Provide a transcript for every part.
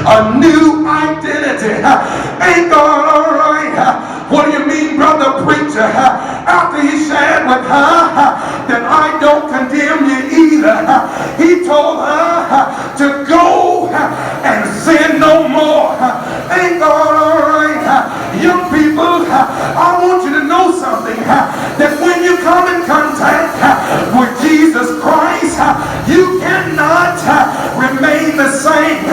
a new identity. Ain't God all right? What do you mean, brother preacher? After he shared with her that I don't condemn you either, he told her to go and sin no more. Ain't God all right? Young people, I want you to know something, that when you come in contact with Jesus Christ, you cannot remain the same.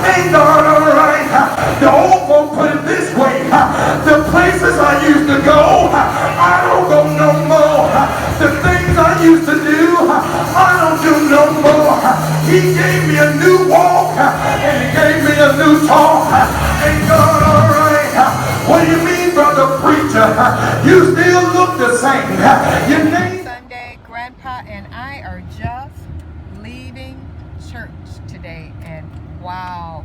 Ain't God all right? The old folk put it this way, the places I used to go, I don't go no more. The things I used to do, I don't do no more. He gave me a new walk, and he gave me a new talk. Ain't God all right? What do you mean, brother preacher? You still look the same. Your name Sunday, Grandpa and I are just leaving church today, and wow,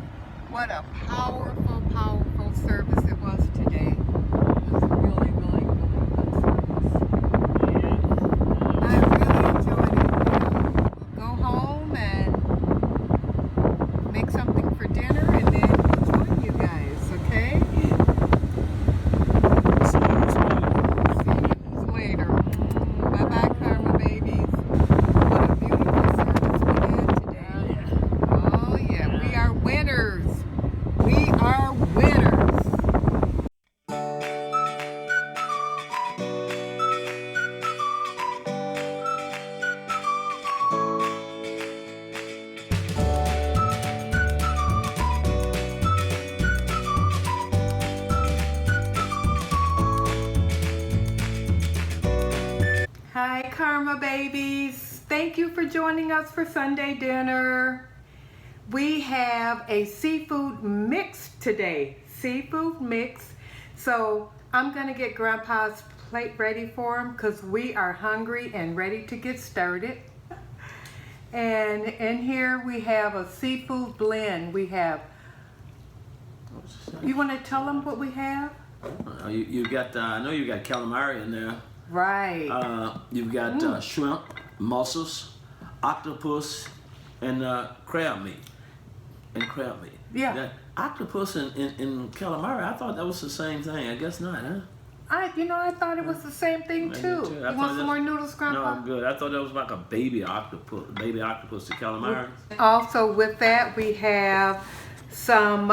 what a powerful, powerful service it was today. It was really, really, really good service. I really enjoyed it. We'll go home and make something for dinner, and then we'll join you guys, okay? Later. Bye-bye, Karma babies. What a beautiful service we had today. Oh yeah, we are winners. We are winners. Hi, Karma babies. Thank you for joining us for Sunday dinner. We have a seafood mix today. Seafood mix. So I'm going to get Grandpa's plate ready for him because we are hungry and ready to get started. And in here we have a seafood blend. We have, you want to tell them what we have? You got, I know you got calamari in there. Right. You've got shrimp, mussels, octopus, and crab meat. Yeah. That octopus and calamari, I thought that was the same thing. I guess not, huh? I thought it was the same thing too. You want some more noodles, Grandpa? No, I'm good. I thought that was like a baby octopus to calamari. Also with that, we have some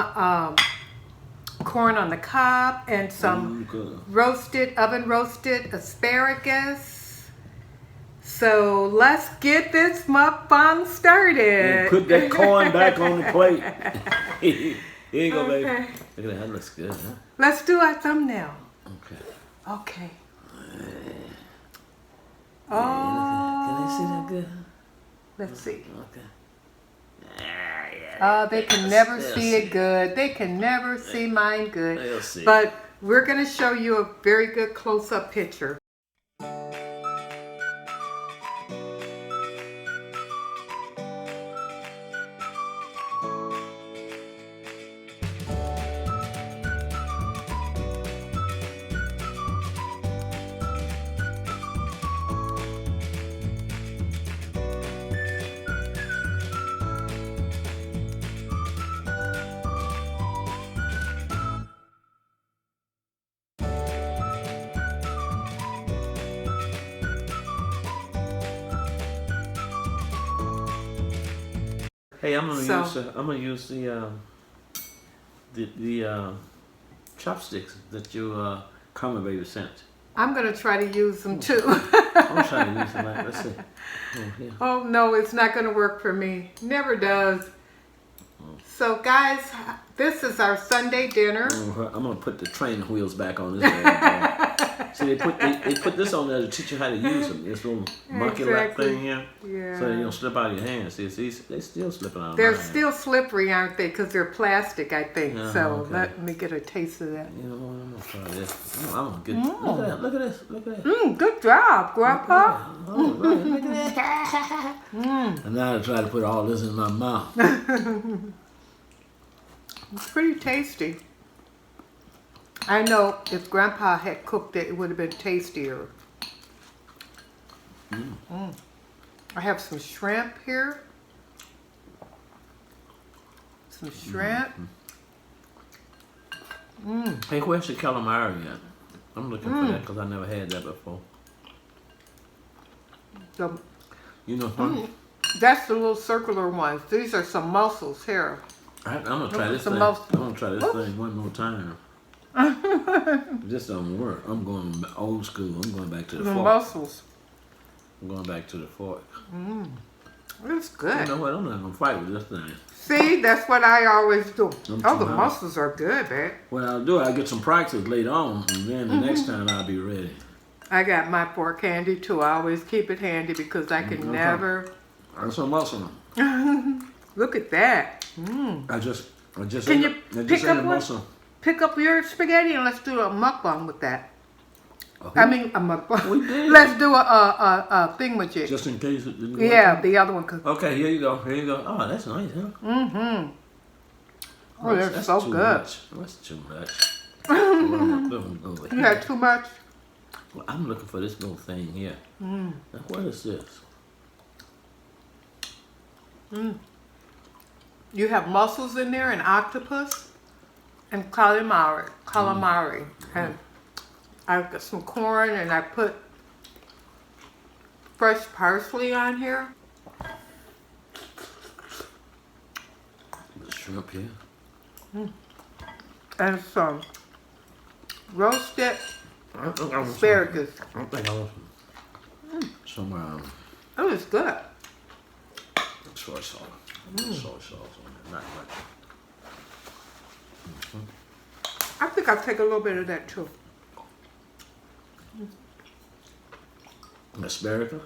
corn on the cob and some oven roasted asparagus. So let's get this mukbang started. And put that corn back on the plate. Here you go, baby. Okay. Look at that. That looks good, huh? Let's do our thumbnail. Okay. Okay. Can I see that good? Let's see. Okay. Oh, they can never see it good. They can never see mine good. They'll see. But we're going to show you a very good close-up picture. Hey, I'm gonna use the chopsticks that you Karma baby sent. I'm going to try to use them too. I'm trying to use them. Let's see. Oh, yeah. Oh no, it's not going to work for me. Never does. So guys, this is our Sunday dinner. I'm gonna put the training wheels back on this bad boy. See, they put this on there to teach you how to use them. This little monkey lap thing here, Yeah. so they don't slip out of your hands. See, they still slipping out of They're my hand. still slippery, aren't they? Because they're plastic, I think. So okay. let me get a taste of that. You know what? I'm gonna try this. I'm gonna get. Look at that! Look at this! Look at that! Good job, Grandpa. Oh, right. Look at that! And now I try to put all this in my mouth. It's pretty tasty. I know if Grandpa had cooked it, it would have been tastier. I have some shrimp here. some shrimp. Hey, where's the calamari at? I'm looking for that because I never had that before. The, You know what? that's the little circular ones. These are some mussels here. I'm gonna try this Some thing. mussels. I'm gonna try this thing one more time. This don't work. I'm going old school. I'm going back to the The fork. mussels. I'm going back to the fork. It's good. You know what? I'm not gonna fight with this thing. See, that's what I always do. I'm Oh, the too high. mussels are good, babe. What I'll do, I'll get some practice later on, and then the next time I'll be ready. I got my fork handy too. I always keep it handy because I can never. That's some muscle. Look at that. I just Can you I pick just ate up a one? muscle. Pick up your spaghetti and let's do a mukbang with that. Oh, I mean, a mukbang. We did. Let's do a thingamajig. Just in case it didn't work. Yeah, the other one. Okay, here you go. Here you go. Oh, that's nice, huh? Oh, they're so too good. Much. That's too much. Over You here. had too much? Well, I'm looking for this little thing here. Now, what is this? You have mussels in there and octopus and calamari. And I've got some corn and I put fresh parsley on here. The shrimp here. And some roasted I think I was asparagus. I think I was somewhere Oh, it's good. soy sauce. Soy sauce on it, not much. I think I'll take a little bit of that too. Asparagus?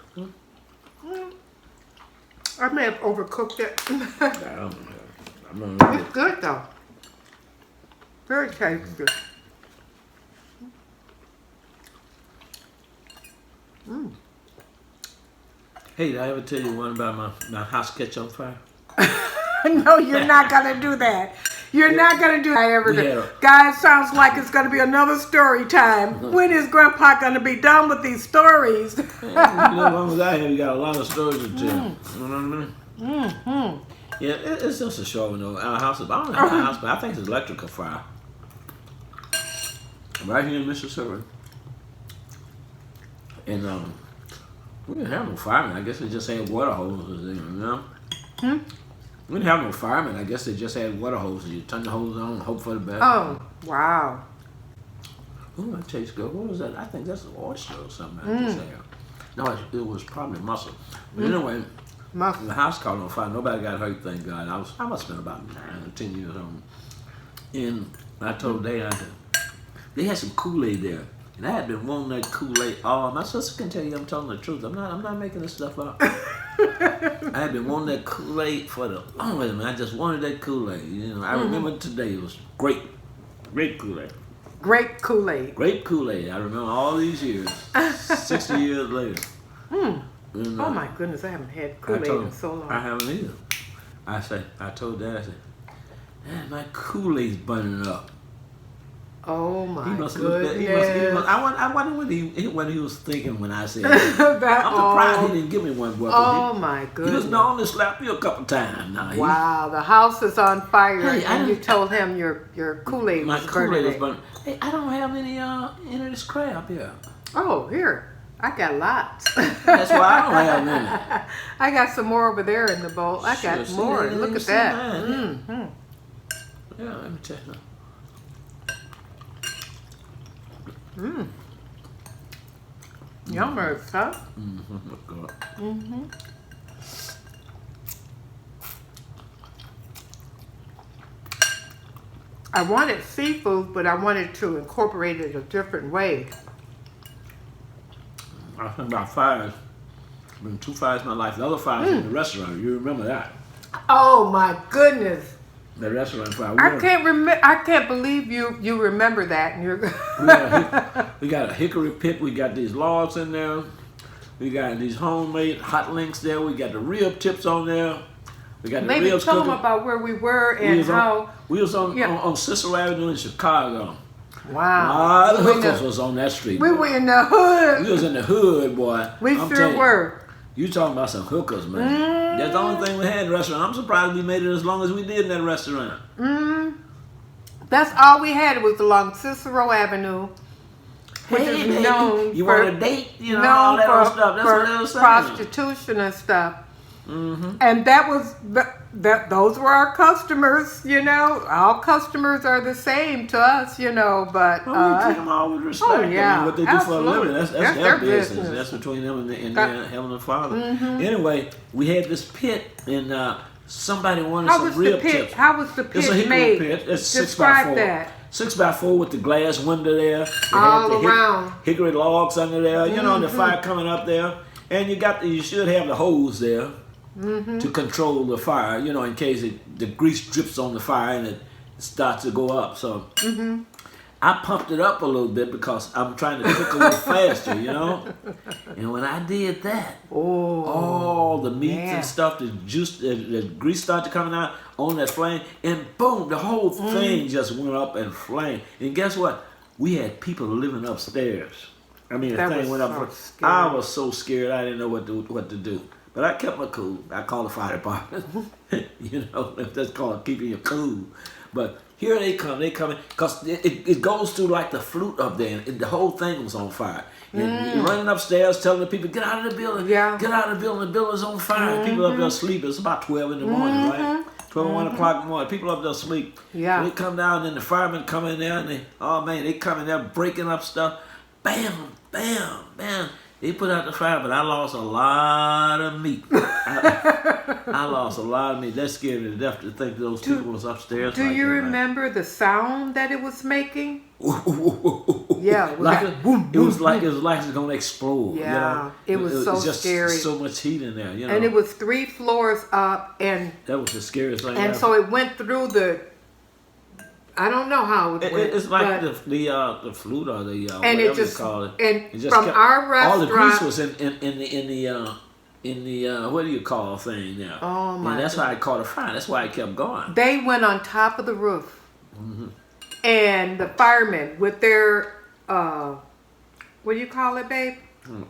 I may have overcooked it. I'm not It's good though. Very tasty. Hey, did I ever tell you one about my house catch on fire? No, you're not gonna do that. You're not gonna do that. I ever do. Yeah. Guys, sounds like it's gonna be another story time. When is Grandpa gonna be done with these stories? You know, as long as I have, you got a lot of stories to tell. You know what I mean? Yeah, it's just a show, you know. Our house, I don't have a house, but I think it's electrical fire. Right here in Mississippi. And we didn't have no firemen. I guess they just had water hoses, you know? We didn't have no firemen. I guess they just had water hoses. You turn the hose on and hope for the best. Oh, wow. Oh, that tastes good. What was that? I think that's an oyster or something I just had. No, it was probably mussel. But anyway, the house caught on fire. Nobody got hurt, thank God. I must have been about 9 or 10 years old. And I told they had some Kool-Aid there. And I had been wanting that Kool-Aid. Oh, my sister can tell you I'm telling the truth. I'm not making this stuff up. I had been wanting that Kool-Aid for the longest, man. I just wanted that Kool-Aid. You know, I remember today. It was great Kool-Aid. Great Kool-Aid. Great Kool-Aid. I remember all these years. 60 years later. And, Oh my goodness, I haven't had Kool-Aid in so long. I haven't either. I told Dad, I said, man, my Kool-Aid's burning up. Oh my He must look that. goodness. I wonder what he was thinking when I said that. I'm surprised he didn't give me one. Oh my He goodness. was known to slap you a couple times. Now, Wow, the house is on fire, Hey, and you told him your Kool-Aid my was Kool-Aid was burning. burning. Hey, I don't have any of this crap here. Oh, here. I got lots. That's why I don't have any. I got some more over there in the bowl. I got Sure, see, more. let me Look at see that. mine, Yeah, let me check that. Yummers, huh? Look good. I wanted seafood, but I wanted to incorporate it a different way. I think about fires. Been 2 fires in my life. The other fires in the restaurant. You remember that? Oh my goodness! The restaurant fire. I can't believe you remember that. And you're we got a hickory pit. We got these logs in there. We got these homemade hot links there. We got the rib tips on there. We got the maybe ribs tell them cooking. about where we were and how. We was on Cicero Avenue in Chicago. Wow. The hookers was on that street. We boy. were in the hood. We was in the hood, boy. We I'm sure telling you. were. You talking about some hookers, man. That's the only thing we had in the restaurant. I'm surprised we made it as long as we did in that restaurant. That's all we had. It was along Cicero Avenue, which is baby, known you for, want a date, you know, all that other stuff. That's what they were saying. Prostitution and stuff. And that was those were our customers, you know. All customers are the same to us, you know. But we treat them all with respect. Oh, yeah, I mean, what they do absolutely. for a living, that's their business. That's between them and their Heavenly Father. Anyway, we had this pit, and somebody wanted some rib tips. How was the pit It's a hickory made? pit. It's Describe 6x4. that. 6x4 with the glass window there. It All had the around. hickory logs under there. You know, the fire coming up there, and you should have the hose there to control the fire. You know, in case the grease drips on the fire and it starts to go up. So I pumped it up a little bit because I'm trying to cook a little faster. You know, and when I did that, all the meats and stuff, the juice, the grease started coming out on that flame, and boom, the whole thing just went up and flamed. And guess what? We had people living upstairs. I mean, the thing went up. I was so scared, I didn't know what to do. But I kept my cool. I called the fire department. You know, that's called keeping you cool. But here they come in, because it goes through like the flute up there, and the whole thing was on fire. And you're running upstairs telling the people, get out of the building, get out of the building, the building's on fire. People up there sleeping. It's about 12 in the morning, right? 12 or 1 o'clock in the morning. People up there sleep. Yeah. They come down, and then the firemen come in there, and they come in there breaking up stuff. Bam, bam, bam. They put out the fire, but I lost a lot of meat. I lost a lot of meat. That scared me to death to think those people was upstairs. Do you remember the sound that it was making? Yeah, it was like it was gonna explode. Yeah, you know? it was so just scary. So much heat in there, you know. And it was 3 floors up, and that was the scariest thing. And ever. so it went through the. I don't know how it went. It's like the flute or the and whatever it just, you call it. And it just from our restaurant, all the grease was in the what do you call thing now? Oh my! And that's why I caught a fire. That's why I kept going. They went on top of the roof, and the firemen with their what do you call it, babe?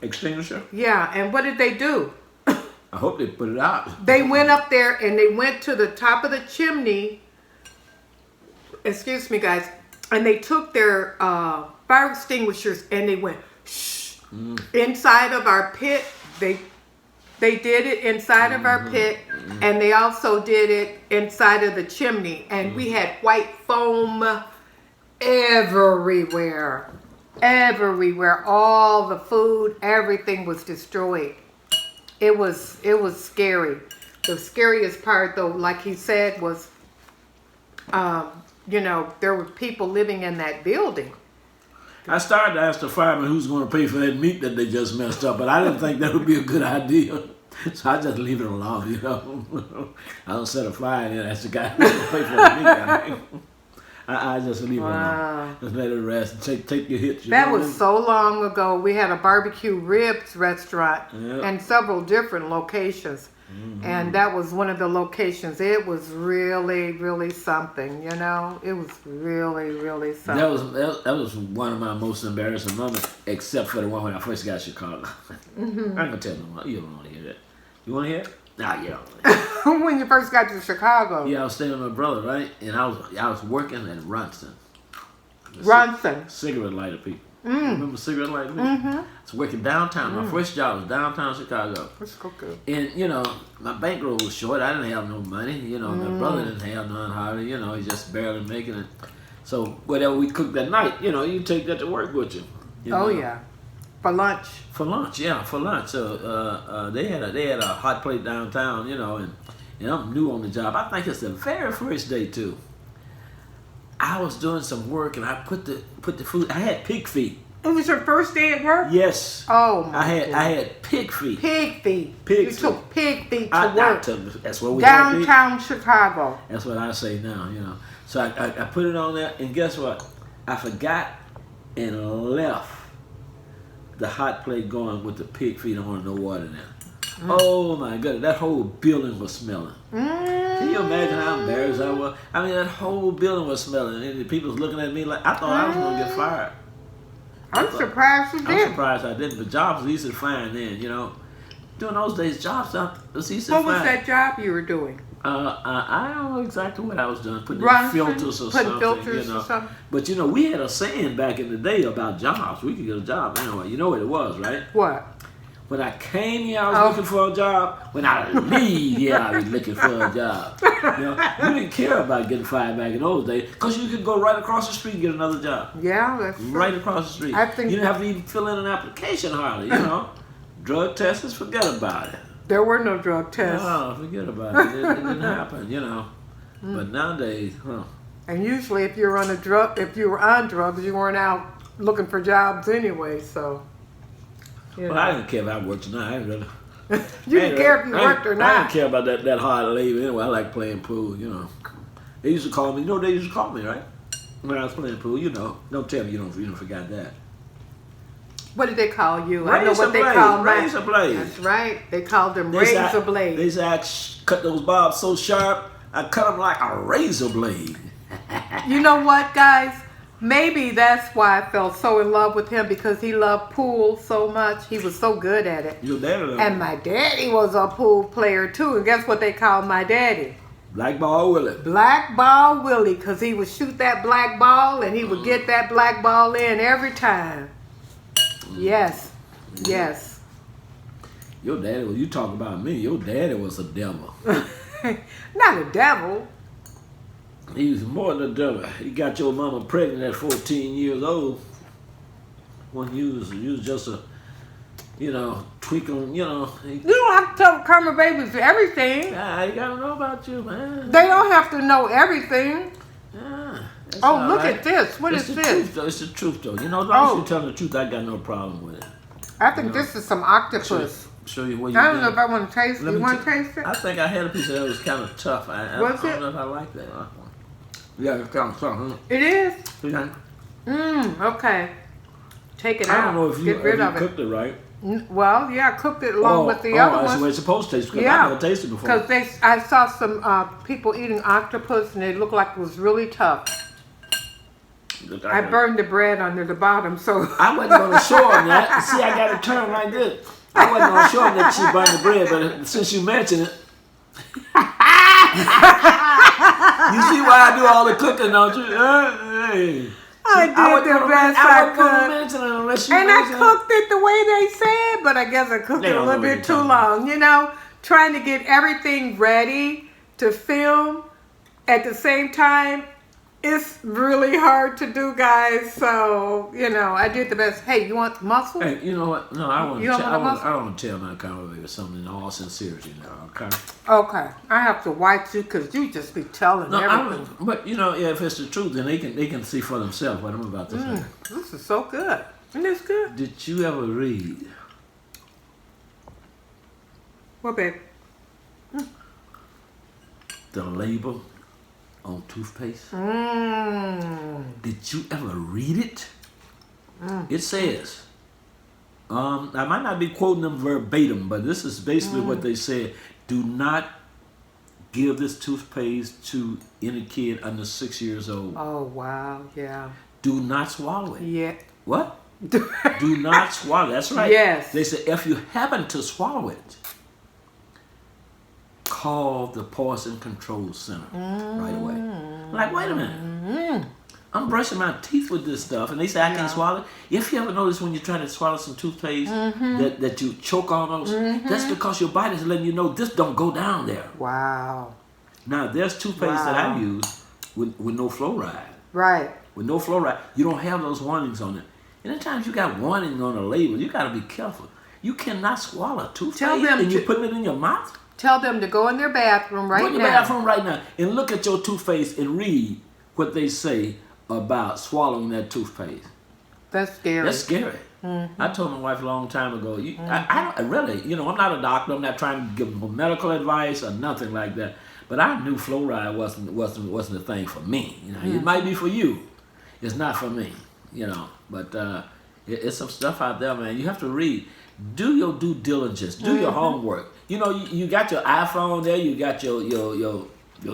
Extinguisher. Yeah, and what did they do? I hope they put it out. They went up there and they went to the top of the chimney. Excuse me, guys. And they took their fire extinguishers and they went shh inside of our pit. They did it inside of our pit, and they also did it inside of the chimney. And we had white foam everywhere. Everywhere. All the food, everything was destroyed. It was scary. The scariest part, though, like he said, was you know, there were people living in that building. I started to ask the fireman who's going to pay for that meat that they just messed up, but I didn't think that would be a good idea. So I just leave it alone, you know. I don't set a fire in there. That's the guy who's going to pay for the meat. I mean, I just leave it alone. Just let it rest. Take your hits. That was so long ago. We had a barbecue ribs restaurant and several different locations. And that was one of the locations. It was really, really something, you know. It was really, really something. That was one of my most embarrassing moments, except for the one when I first got to Chicago. I'm gonna tell you, you don't want to hear that. You want to hear it? Nah, you don't want to hear it. When you first got to Chicago. Yeah, I was staying with my brother, right? And I was working at Ronson. Cigarette lighter people. Remember cigarette lighter people? I was working downtown. My first job was downtown Chicago. That's okay. And, you know, my bankroll was short. I didn't have no money. You know, my brother didn't have none hardly. You know, he just barely making it. So whatever we cooked that night, you know, you take that to work with you. Oh, yeah. For lunch. For lunch, yeah, for lunch. So they had a hot plate downtown, you know, and I'm new on the job. I think it's the very first day too. I was doing some work and I put the food. I had pig feet. It was your first day at work? Yes. Oh my I had pig feet. Pig feet. Pig you took pig feet to I work. That's what we downtown Chicago. That's what I say now, you know. So I put it on there, and guess what? I forgot and left the hot plate going with the pig feet on and no water in there. Oh my goodness, that whole building was smelling. Can you imagine how embarrassed I was? I mean, that whole building was smelling, and the people was looking at me like I thought I was going to get fired. I'm surprised you did. I'm surprised I didn't. The job was easy to find then, you know. during those days, jobs, he said, what was that job you were doing? I don't know exactly what I was doing, putting in Bronson? filters or Putting something, filters you know. or something? But, you know, we had a saying back in the day about jobs. We could get a job anyway. You know what it was, right? What? When I came here, I was looking for a job. When I leave here, I was looking for a job. You know, you didn't care about getting fired back in those days because you could go right across the street and get another job. Yeah, that's true. Right across the street. I think you didn't have to even fill in an application hardly, you know. Drug tests, forget about it. there were no drug tests. Oh, forget about it. It didn't happen, you know. But nowadays, And usually, if you were on drugs, you weren't out looking for jobs anyway. So, you well, know. I didn't care if I worked or not. I didn't really. You didn't care if you worked or I not. didn't care about that hard labor anyway. I like playing pool, you know. They used to call me. You know what they used to call me, right? When I was playing pool, you know. Don't tell me you don't forgot that. What did they call you? I know what they blade, called razor blade. That's right. They called them razor blades. They said I cut those bobs so sharp, I cut them like a razor blade. You know what, guys? Maybe that's why I fell so in love with him, because he loved pool so much. He was so good at it. Your daddy loved And my daddy was a pool player too. And guess what they called my daddy? Black Ball Willie. Black Ball Willie, because he would shoot that black ball and he would get that black ball in every time. Yes. Yes. Your daddy, when you talk about me, your daddy was a devil. Not a devil. He was more than a devil. He got your mama pregnant at 14 years old. When you was just a, you know, tweaking, you know. You don't have to tell Karma babies everything. Yeah, you gotta know about you, man. They don't have to know everything. Yeah, that's Oh, all look right. at this. What is the this? Truth, though. It's the truth, though. You know, as long as Oh. you tell the truth, I got no problem with it. I think this is some octopus. Show you what you I don't know did. if I want to taste it. Let You me want to ta- taste it? I think I had a piece of that was kind of tough. I Was don't it? know if I like that. Yeah, it's kind of tough. Huh? It is? Yeah. Okay. Take it I out. don't know if you, Get rid if you of it. cooked it right. Well, yeah, I cooked it along with the other that's the way ones. it's supposed to taste. Because Yeah. I never tasted it before. Because I saw some people eating octopus and it looked like it was really tough. I burned the bread under the bottom, so. I wasn't going to show him that. See, I got it turned like this. I wasn't going to show him that she burned the bread, but since you mentioned it. You see why I do all the cooking, don't you? Hey. I did the best I could. Mention it unless you And I mention it. cooked it the way they said, but I guess I cooked They it a don't little know what bit you're too talking long. You know, trying to get everything ready to film at the same time, it's really hard to do, guys. So, you know, I did the best. Hey, you want mussels? Hey, you know what? No, I want You to. don't want a mussel? I want to tell my conversation something in all sincerity now. Okay. Okay. I have to watch you because you just be telling No, everything. but you know, yeah, if it's the truth, then they can see for themselves what I'm about to say. This is so good. Isn't this good? Did you ever read Well, babe. the label on toothpaste? Did you ever read it? It says, I might not be quoting them verbatim, but this is basically what they said. Do not give this toothpaste to any kid under 6 years old. Oh, wow. Yeah. Do not swallow it. Yeah. What? Do not swallow. That's right. Yes. They said if you happen to swallow it, call the Poison Control Center right away. I'm like, wait a minute. I'm brushing my teeth with this stuff, and they say I can't swallow it. If you ever notice when you're trying to swallow some toothpaste that you choke almost, that's because your body's letting you know this don't go down there. Wow. Now, there's toothpaste that I use with no fluoride. Right. With no fluoride, you don't have those warnings on it. Anytime you got warnings on a label, you got to be careful. You cannot swallow toothpaste Tell them and you're to- putting it in your mouth. Tell them to go in their bathroom right Go in your now. bathroom right now and look at your toothpaste and read what they say about swallowing that toothpaste. That's scary. That's scary. I told my wife a long time ago, I don't really, you know, I'm not a doctor. I'm not trying to give them medical advice or nothing like that. But I knew fluoride wasn't a thing for me. You know, it might be for you. It's not for me. You know, but it's some stuff out there, man. You have to read. Do your due diligence. Do your homework. You know, you got your iPhone there. You got your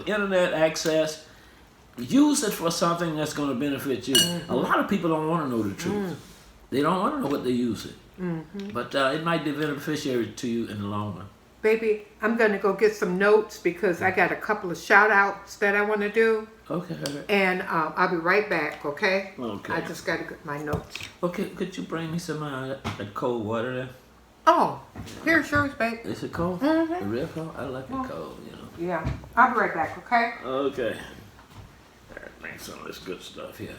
internet access. Use it for something that's going to benefit you. A lot of people don't want to know the truth. They don't want to know what they use it. But it might be beneficiary to you in the long run. Baby, I'm going to go get some notes because I got a couple of shout outs that I want to do. Okay. And I'll be right back, okay? Okay. I just got to get my notes. Okay, could you bring me some that cold water there? Oh, here's yours, babe. Is it cold? Mm-hmm. Real cold? I like it cold, you know. Yeah, I'll be right back, okay? Okay. All right, bring some of this good stuff here.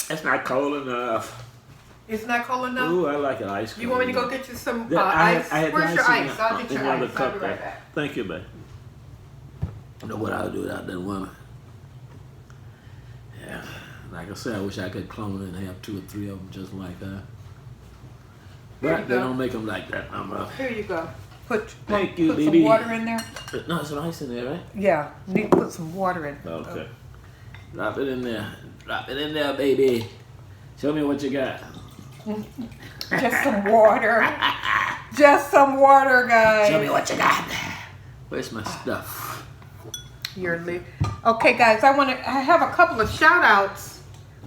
It's not cold enough. It's not cold enough? Ooh, I like it ice cream. You want me to go get you some ice? ice? Where's your ice? I'll get your ice. I'll be right there. back. Thank you, babe. I know what I would do without that woman. Yeah. Like I said, I wish I could clone and have 2 or 3 of them just like her. But they don't make them like that no more. Here you go. Put baby. some water in there. No, there's some ice in there, right? Yeah, you need to put some water in. Okay. Drop it in there. Drop it in there, baby. Show me what you got. Just some water. Just some water, guys. Show me what you got. Where's my stuff? Okay, guys, I have a couple of shout outs.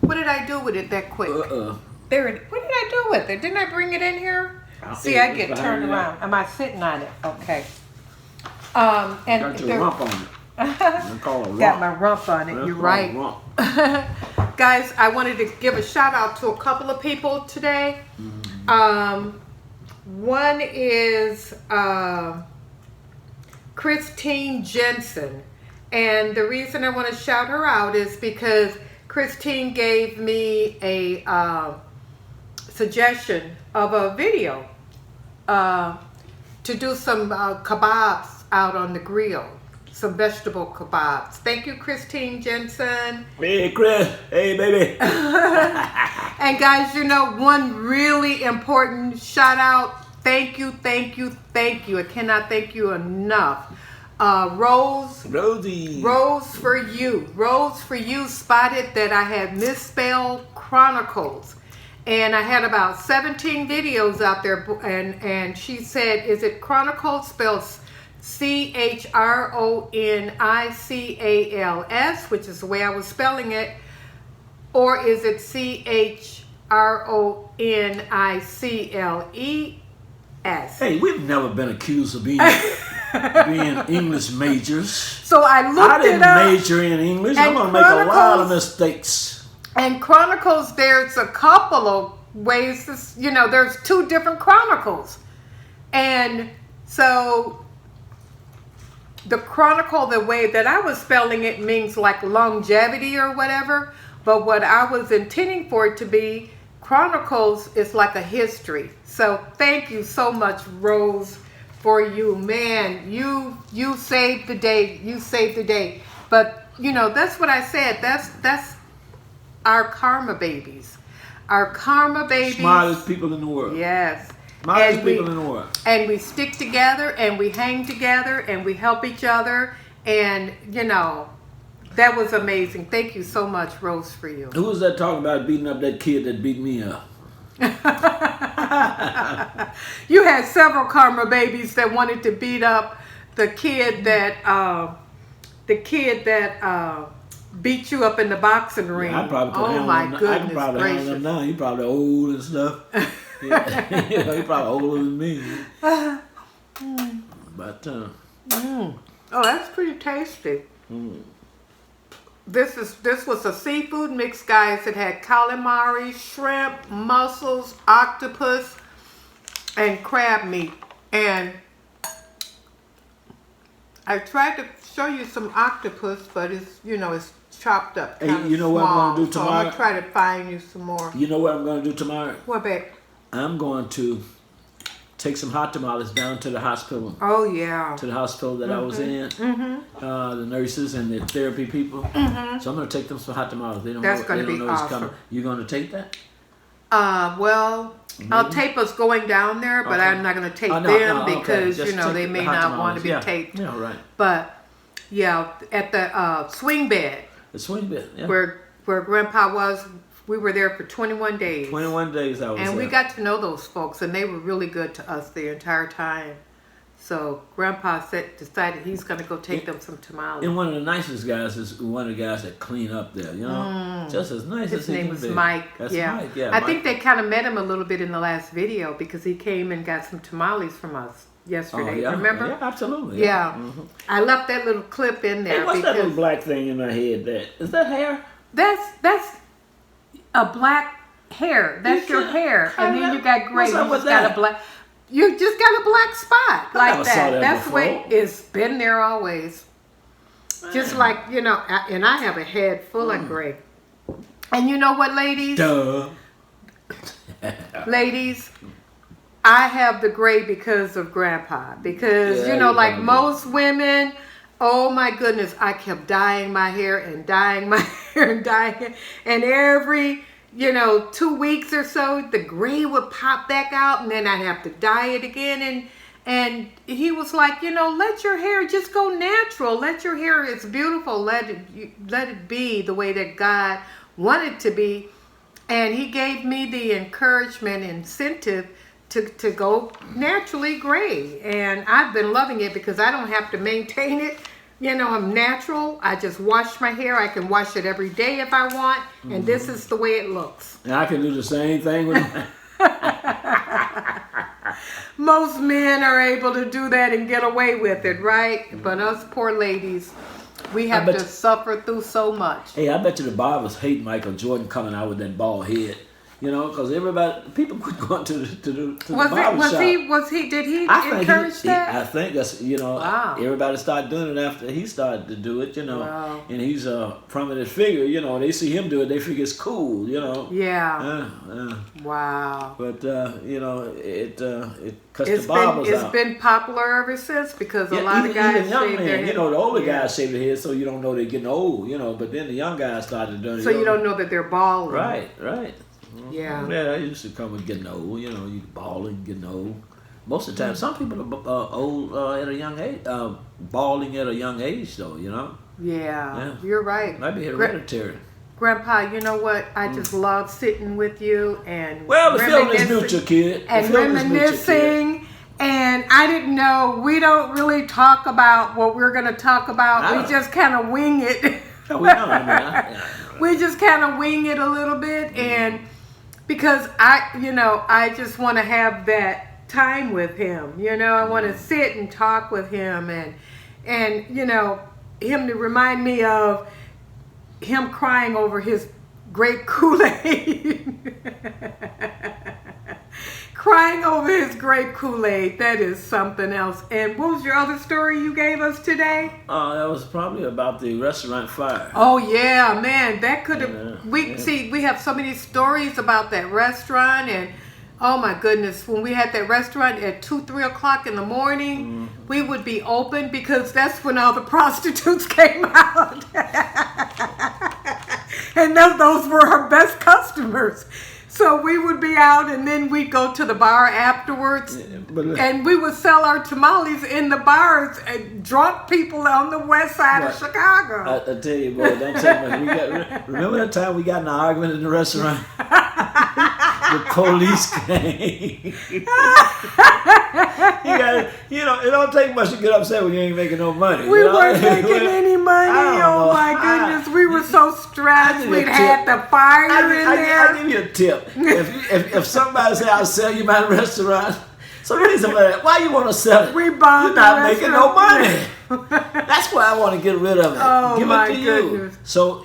What did I do with it that quick? There it. What did I do with it? Didn't I bring it in here? See, I get turned around. Am I sitting on it? Okay. And got your rump on it. Got my rump on it. You're right. Guys, I wanted to give a shout out to a couple of people today. One is Christine Jensen. And the reason I want to shout her out is because Christine gave me a suggestion of a video to do some kebabs out on the grill. Some vegetable kebabs. Thank you, Christine Jensen. Hey, Chris. Hey, baby. And guys, you know, one really important shout out. Thank you. I cannot thank you enough. Rosie. Rose for you spotted that I had misspelled Chronicles. And I had about 17 videos out there, and she said, is it Chronicles spelled Chronicals, which is the way I was spelling it, or is it Chronicles? Hey, we've never been accused of being English majors. So I looked it up. I didn't major in English. I'm going to make a lot of mistakes. And Chronicles, there's a couple of ways to, there's 2 different Chronicles. And so the Chronicle, the way that I was spelling it, means like longevity or whatever. But what I was intending for it to be, Chronicles, is like a history. So thank you so much, Rose, for you. Man, you saved the day. You saved the day. But, that's what I said. That's our karma babies. Our karma babies. Smartest people in the world. Yes. Smartest people in the world. And we stick together and we hang together and we help each other. And, that was amazing. Thank you so much, Rose, for you. Who was that talking about beating up that kid that beat me up? You had several karma babies that wanted to beat up the kid that beat you up in the boxing ring. Yeah, I probably could oh my goodness I can probably handle him now. He probably old and stuff. He probably older than me. But oh, that's pretty tasty. This was a seafood mix, guys. It had calamari, shrimp, mussels, octopus, and crab meat. And I tried to show you some octopus, but it's it's chopped up. Hey, you know what I'm going to do tomorrow? So I'm going to try to find you some more. You know what I'm going to do tomorrow? What, babe? I'm going to take some hot tamales down to the hospital. Oh, yeah. To the hospital that I was in. The nurses and the therapy people. So I'm going to take them some hot tamales. They don't That's know, going they to don't be know it's awesome. coming. You going to take that? Well, I'll tape us going down there, but I'm not going to tape them because, they may not want to be taped. Yeah, right. But, yeah, at the swing bed. The swing bed, yeah. Where Grandpa was, we were there for 21 days. 21 days I was there. And we got to know those folks, and they were really good to us the entire time. So Grandpa decided he's going to go take them some tamales. And one of the nicest guys is one of the guys that clean up there, you know? Just as nice as he can be. His name was Mike. That's yeah. Mike, yeah. I Mike. think they kind of met him a little bit in the last video because he came and got some tamales from us yesterday. Oh, yeah. Remember? Yeah, absolutely. Yeah. I left that little clip in there. Hey, what's that little black thing in my head? Is that hair? That's a black hair. That's your hair. And then you got gray. You just got a black. You just got a black spot like that. That's the way it's been there always. Just like, you know, and I have a head full of gray. And you know what, ladies? Duh. Ladies, I have the gray because of Grandpa. Because, you know, like most women, oh my goodness, I kept dyeing my hair and dyeing my hair and dyeing it. And every, 2 weeks or so, the gray would pop back out and then I'd have to dye it again. And he was like, let your hair just go natural. Let your hair, it's beautiful. Let it be the way that God wanted it to be. And he gave me the encouragement, incentive to go naturally gray. And I've been loving it because I don't have to maintain it. I'm natural. I just wash my hair. I can wash it every day if I want. And this is the way it looks. And I can do the same thing with Most men are able to do that and get away with it, right? But us poor ladies, we have to suffer through so much. Hey, I bet you the barbers hate Michael Jordan coming out with that bald head. Because people quit going to the barber shop. Did he encourage that? I think that's, wow. Everybody started doing it after he started to do it, Wow. And he's a prominent figure, they see him do it, they figure it's cool, Yeah. Wow. But, it cuts the barbers out. It's been popular ever since because a lot of guys shave their head. The older guys shave their head so you don't know they're getting old, but then the young guys started doing it. So you don't know that they're bald. Right. Yeah. Yeah, that used to come with getting old, you balding, getting old. Most of the time, some people are old at a young age, balding at a young age, though, Yeah, you're right. Might be hereditary. Grandpa, you know what? I just love sitting with you and the feeling is mutual, kid. And reminiscing. And I didn't know, we don't really talk about what we're going to talk about. We just kind of wing it. We just kind of wing it a little bit. And because I just want to have that time with him. I want to sit and talk with him and him to remind me of him crying over his grape Kool-Aid. Crying over his grape Kool-Aid. That is something else. And what was your other story you gave us today? That was probably about the restaurant fire. Oh, yeah, man. That could have... We have so many stories about that restaurant. And, oh, my goodness, when we had that restaurant at 2, 3 o'clock in the morning, we would be open because that's when all the prostitutes came out. And those were our best customers. So we would be out and then we'd go to the bar afterwards and we would sell our tamales in the bars and drunk people on the west side of Chicago. I tell you, boy, don't tell me. Remember that time we got in an argument in the restaurant? The police came. It don't take much to get upset when you ain't making no money. We weren't making any money. Oh my goodness, we were so stressed. We'd had the fire in there. I'll give you a tip. If somebody say I'll sell you my restaurant, somebody say, why you want to sell it? We bought You're not making no money. That's why I want to get rid of it. Oh, give my it to goodness. You. So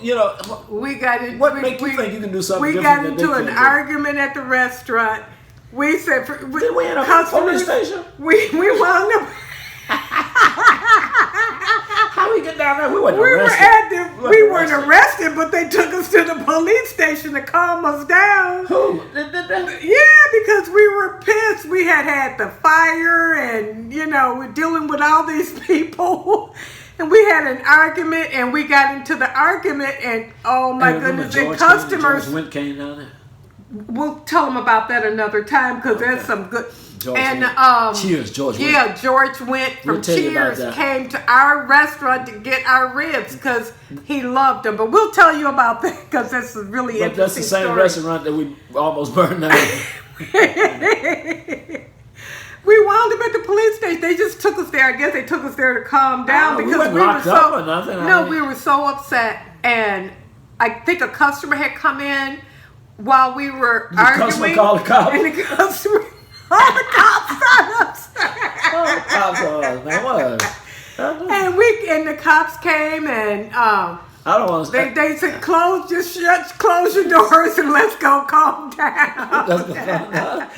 what make you think you can do something different? We got into an argument at the restaurant. We said, did we end up at the police station? We wound up. How we get down there? We weren't arrested. We weren't arrested, but they took us to the police station to calm us down. Who? Yeah, because we were pissed. We had the fire and, we're dealing with all these people. And we had an argument and we got into the argument and, oh my goodness, the customers. George Went came down there. We'll tell them about that another time because that's some good. George and Cheers, George. Yeah, George went from Cheers, came to our restaurant to get our ribs because he loved them. But we'll tell you about that because that's a really interesting story. But that's the same restaurant that we almost burned down. We wound up at the police station. They just took us there. I guess they took us there to calm down because we were so. No, we were so upset, and I think a customer had come in while we were arguing. The customer called the cops. And the customer called the cops on us. Oh, the cops on us, man. What? And the cops came and I don't want to. They said close your doors and let's go calm down.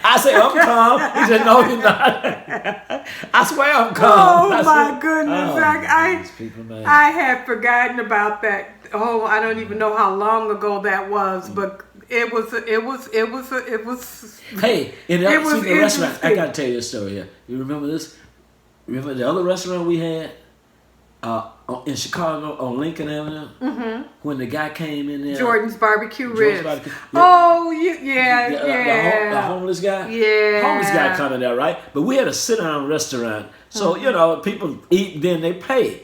I said I'm calm. He said no, you're not. I swear I'm calm. Oh my goodness! I had forgotten about that. Oh, I don't even know how long ago that was, but it was. Hey, in the restaurant, I gotta tell you a story here. You remember this? Remember the other restaurant we had in Chicago on Lincoln Avenue? Mm-hmm. When the guy came in there, Jordan's Barbecue Ribs. Yeah. Oh, yeah. The homeless guy. Yeah, homeless guy coming there, right? But we had a sit-down restaurant, so people eat, then they pay.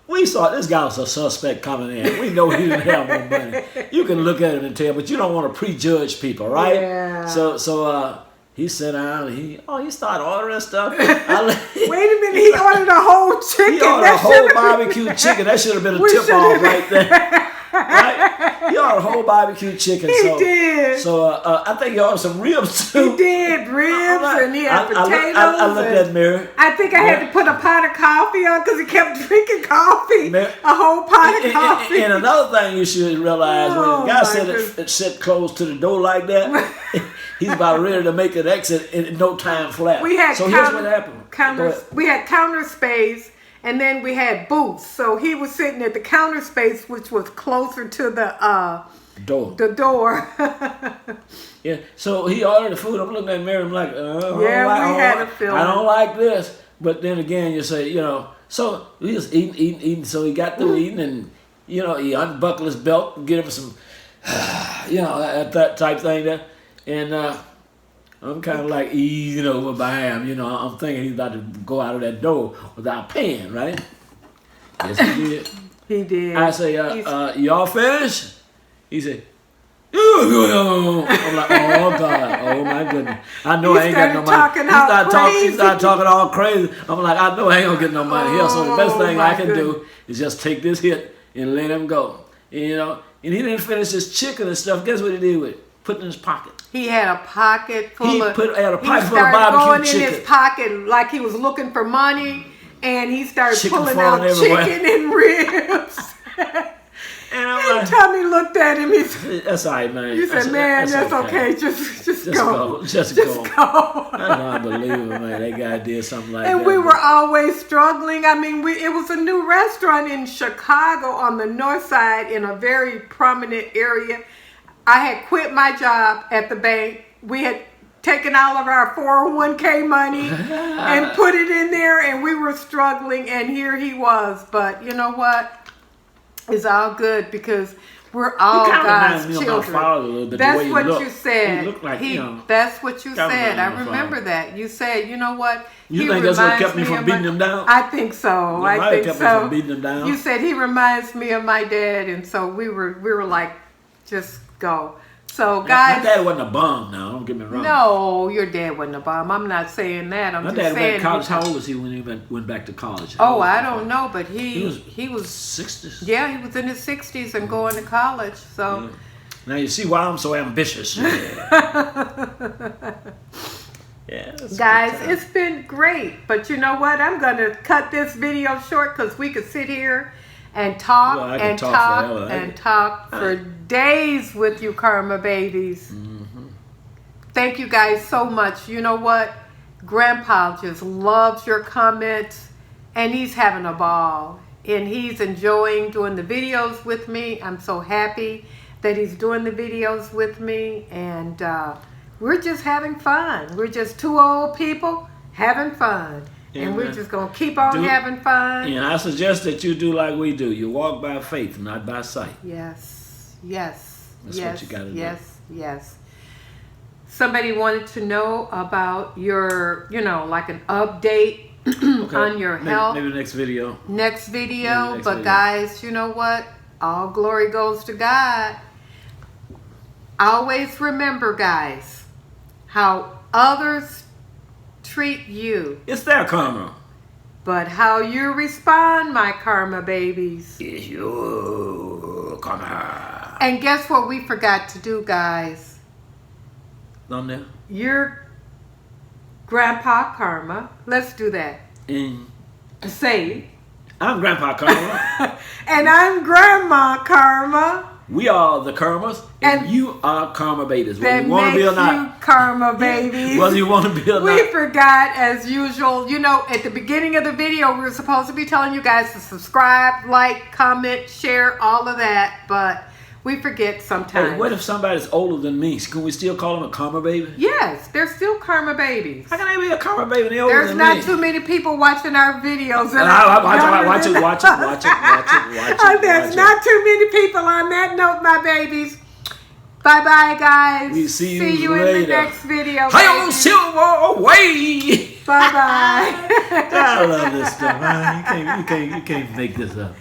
We saw this guy was a suspect coming in. We know he didn't have no money. You can look at him and tell, but you don't want to prejudge people, right? Yeah. So he sat down and he started ordering stuff. Wait a minute, he ordered a whole chicken. He ordered a whole barbecue chicken. That should have been a tip-off right there. Right? He ordered a whole barbecue chicken. He did. So I think he ordered some ribs too. He did, ribs, and he had potatoes. I looked at Mary. I think I had to put a pot of coffee on because he kept drinking coffee. A whole pot of coffee. And another thing you should realize, when the guy said it sit close to the door like that, he's about ready to make an exit in no time flat. Here's what happened. We had counter space. And then we had booths. So he was sitting at the counter space, which was closer to the door. The door. Yeah. So he ordered the food. I'm looking at Mary. I'm like, we had a feeling. I don't like this. But then again, you say, So we just eating. So he got through eating, and he unbuckled his belt and get him some, that type thing there. And I'm kind of like easing over by him, I'm thinking he's about to go out of that door without paying, right? Yes, he did. He did. I say, y'all finished? He said, I'm like, oh God, oh my goodness. I know I ain't got no money. He started talking all crazy. I'm like, I know I ain't gonna get no money here. So the best thing I can do is just take this hit and let him go. And he didn't finish his chicken and stuff. Guess what he did with it? Put it in his pocket. He had a pocket full of. He started going in his pocket like he was looking for money, and he started pulling out chicken and ribs. And Tommy looked at him. He said, "That's all right, man." You said, "Man, that's okay. Just go. Just go." That's unbelievable, man. That guy did something like that. And we were always struggling. I mean, it was a new restaurant in Chicago on the north side in a very prominent area. I had quit my job at the bank. We had taken all of our 401k money and put it in there, and we were struggling, and here he was. But you know what? It's all good because we're all God's children. That's what you said. That's what you said. I remember that. You said, you know what? You think that's what kept me from beating him down? I think so. I think so. Me from beating him down. You said he reminds me of my dad, and so we were like, just go. So guys, my dad wasn't a bum. Now, don't get me wrong. No, your dad wasn't a bum. I'm not saying that. My dad went to college. How old was he when he went back to college? I don't know, but he was 60s. Yeah, he was in his 60s and going to college. So yeah. Now you see why I'm so ambitious. Yeah, guys, it's been great. But you know what? I'm going to cut this video short because we could sit here and talk talk for days with you, Karma babies. Mm-hmm. Thank you guys so much. You know what? Grandpa just loves your comments, and he's having a ball, and he's enjoying doing the videos with me. I'm so happy that he's doing the videos with me, and we're just having fun. We're just two old people having fun. And we're just going to keep on having fun. And I suggest that you do like we do. You walk by faith, not by sight. Yes. That's what you got to do. Yes. Somebody wanted to know about your, like an update on your health. Maybe next video. Guys, you know what? All glory goes to God. Always remember, guys, how others treat you. It's their karma. But how you respond, my karma babies, It's your karma. And guess what we forgot to do, guys? On there. Your grandpa karma. Let's do that. And Say. I'm Grandpa Karma. And I'm Grandma Karma. We are the karmas, and you are karma babies. Whether you want to be or not. You karma babies. Whether you want to be or not. We forgot, as usual. You know, at the beginning of the video, we were supposed to be telling you guys to subscribe, like, comment, share, all of that. But we forget sometimes. Hey, what if somebody's older than me? Can we still call them a karma baby? Yes, they're still karma babies. How can they be a karma baby? They're older There's than not me. too many people watching our videos. Watch it. There's not too many people. On that note, my babies. Bye-bye, guys. We see you in later. the next video. Hi on silver away. Bye-bye. I love this stuff. Man. You can't make this up.